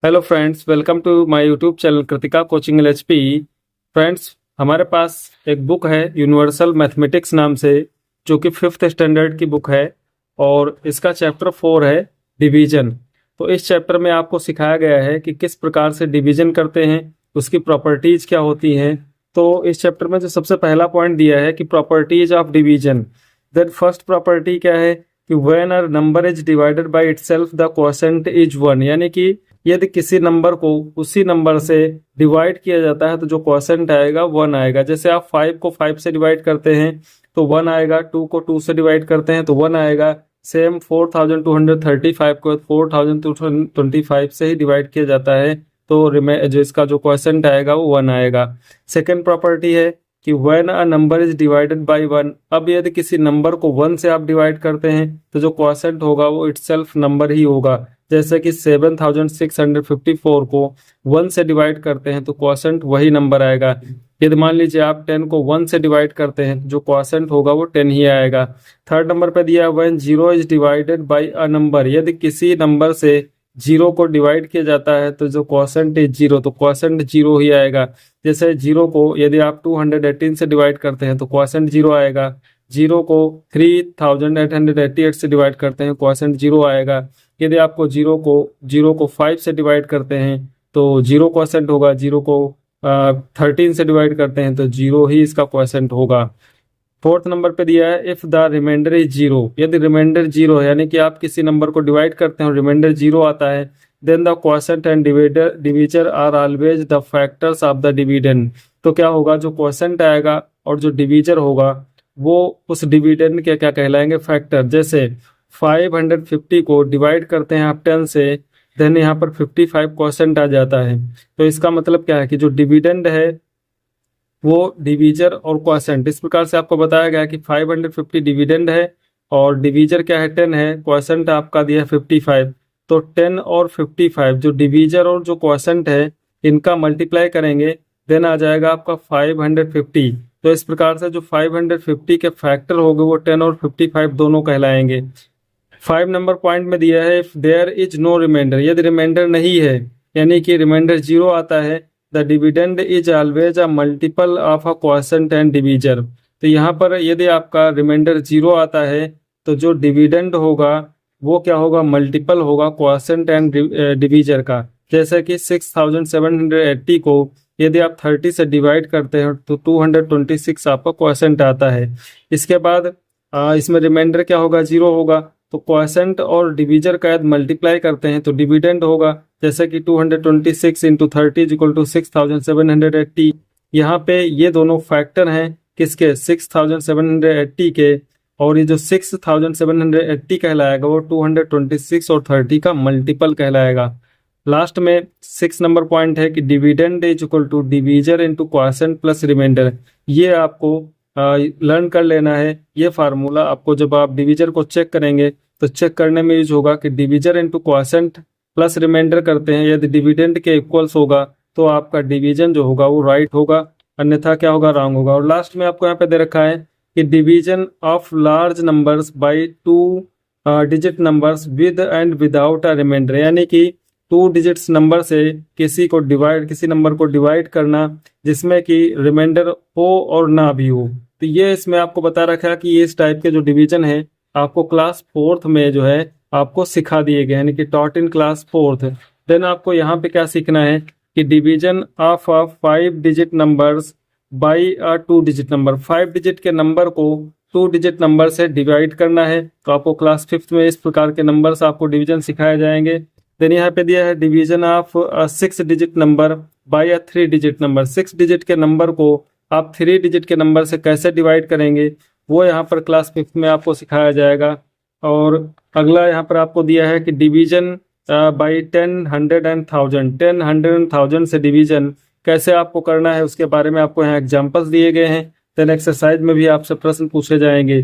Hello friends, welcome to my YouTube channel Kritika coaching LHP. Friends, हमारे पास एक book है यूनिवर्सल मैथमेटिक्स नाम से, जो कि 5th स्टैंडर्ड की बुक है और इसका चैप्टर 4 है डिवीजन। तो इस चैप्टर में आपको सिखाया गया है कि किस प्रकार से डिवीजन करते हैं, उसकी प्रॉपर्टीज क्या होती हैं। तो इस चैप्टर में जो सबसे पहला पॉइंट दिया है कि properties of division. Then first property क्या है कि when a number is divided by itself the quotient is 1, यानी कि यदि किसी नंबर को उसी नंबर से डिवाइड किया जाता है तो जो क्वोशंट आएगा 1 आएगा। जैसे आप 5 को 5 से डिवाइड करते हैं तो 1 आएगा, 2 को 2 से डिवाइड करते हैं तो 1 आएगा। सेम 4235 को 4225 से ही डिवाइड किया जाता है तो जो इसका जो क्वोशंट आएगा वो 1 आएगा। सेकेंड प्रॉपर्टी है कि when a number is divided bye 1, अब यदि किसी नंबर को 1 से आप डिवाइड करते हैं तो जो क्वोशंट होगा वो इटसेल्फ नंबर ही होगा। जैसे कि 7654 को 1 से डिवाइड करते हैं तो क्वोशंट वही नंबर आएगा। यदि मान लीजिए आप 10 को 1 से डिवाइड करते हैं तो जो क्वोशंट होगा वो 10 ही आएगा। थर्ड नंबर पे दिया when 0 is divided bye a number, यदि किसी नंबर से 0 को डिवाइड किया जाता है तो जो क्वोशंट इज 0, तो क्वोशंट 0 ही आएगा। जैसे 0 को यदि आप 218 से डिवाइड करते हैं तो क्वोशंट 0 आएगा। 0 को 3888 से डिवाइड करते हैं क्वोशंट 0 आएगा। यदि आपको 0 को 5 से डिवाइड करते हैं तो 0 क्वोशंट होगा। 0 को 13 से डिवाइड करते हैं तो 0 ही इसका क्वोशंट होगा। फोर्थ नंबर पे दिया है इफ द रिमाइंडर इज 0, यदि रिमाइंडर 0 है यानी कि आप किसी नंबर को डिवाइड करते हैं और रिमाइंडर 0 आता है, then the quotient and divisor are always the factors of the dividend. तो क्या होगा, जो क्वोशंट आएगा और जो डिवीजर होगा वो उस डिविडेंड के क्या कहलाएंगे, फैक्टर। जैसे 550 को डिवाइड करते हैं आप 10 से, देन यहाँ पर 55 क्वोशंट आ जाता है। तो इसका मतलब क्या है कि जो डिविडेंड है वो डिवीजर और क्वोशंट, इस प्रकार से आपको बताया गया कि 550 डिविडेंड है और डिवीजर क्या है 10 है, क्वोशंट आपका दिया है 55। तो 10 और 55 जो डिवीजर और जो क्वोशंट है इनका मल्टीप्लाई करेंगे, देन आ जाएगा आपका 550। तो इस प्रकार से जो 550 के फैक्टर होंगे वो 10 और 55 दोनों कहलाएंगे। 5 नंबर पॉइंट में दिया है if there is no remainder, यदि रिमाइंडर नहीं है यानी कि रिमाइंडर 0 आता है, the dividend is always a multiple of a quotient and divisor. तो यहाँ पर यदि आपका रिमाइंडर 0 आता है तो जो डिविडेंड होगा वो क्या होगा, मल्टीपल होगा क्वोशंट एंड डिवीजर का। जैसे कि 6780 को यदि आप 30 से डिवाइड करते हैं तो 226 आपका क्वोशंट आता है। इसके बाद इसमें रिमाइंडर क्या होगा, 0 होगा। तो क्वोशंट और डिवीजर का यदि मल्टीप्लाई करते हैं तो डिविडेंड होगा। जैसे कि 226 इंटू 30 इज इक्वल टू 6780। यहाँ पे ये दोनों फैक्टर हैं किसके, 6780 के, और ये जो 6780 कहलाएगा वो 226 और 30 का मल्टीपल कहलाएगा। लास्ट में 6 नंबर पॉइंट है कि dividend is equal to divisor into quotient plus remainder. ये आपको लर्न कर लेना है। ये फार्मूला आपको जब आप डिवीजर को चेक करेंगे तो चेक करने में यूज होगा कि divisor into quotient plus remainder करते हैं, यदि डिविडेंड के इक्वल्स होगा तो आपका डिवीजन जो होगा वो राइट होगा, अन्यथा क्या होगा, रॉन्ग होगा। और लास्ट में आपको यहाँ पे दे रखा है कि division of large numbers by 2 digit numbers with and without a remainder, यानी कि 2 डिजिट्स नंबर से किसी नंबर को डिवाइड करना जिसमें कि रिमाइंडर हो और ना भी हो। तो ये इसमें आपको बता रखा है कि ये इस टाइप के जो डिवीजन है आपको क्लास 4th में जो है आपको सिखा दिए गए, यानी कि taught in class 4th। Then आपको यहाँ पे क्या सीखना है कि division of 5 digit numbers by 2 digit number, 5 digit के नंबर को 2 डिजिट नंबर से डिवाइड करना है। तो आपको क्लास 5th में इस प्रकार के नंबर्स आपको डिवीजन सिखाए जाएंगे। देन यहाँ पे दिया है division of 6 digit number by 3 digit number, 6 digit के नंबर को आप 3 डिजिट के नंबर से कैसे डिवाइड करेंगे वो यहाँ पर क्लास 5th में आपको सिखाया जाएगा। और अगला यहाँ पर आपको दिया है कि डिवीजन बाई 10, 100 एंड 1000, 10, 100 एंड 1000 से डिवीजन कैसे आपको करना है उसके बारे में आपको यहाँ एग्जाम्पल्स दिए गए हैं। देन एक्सरसाइज में भी आपसे प्रश्न पूछे जाएंगे।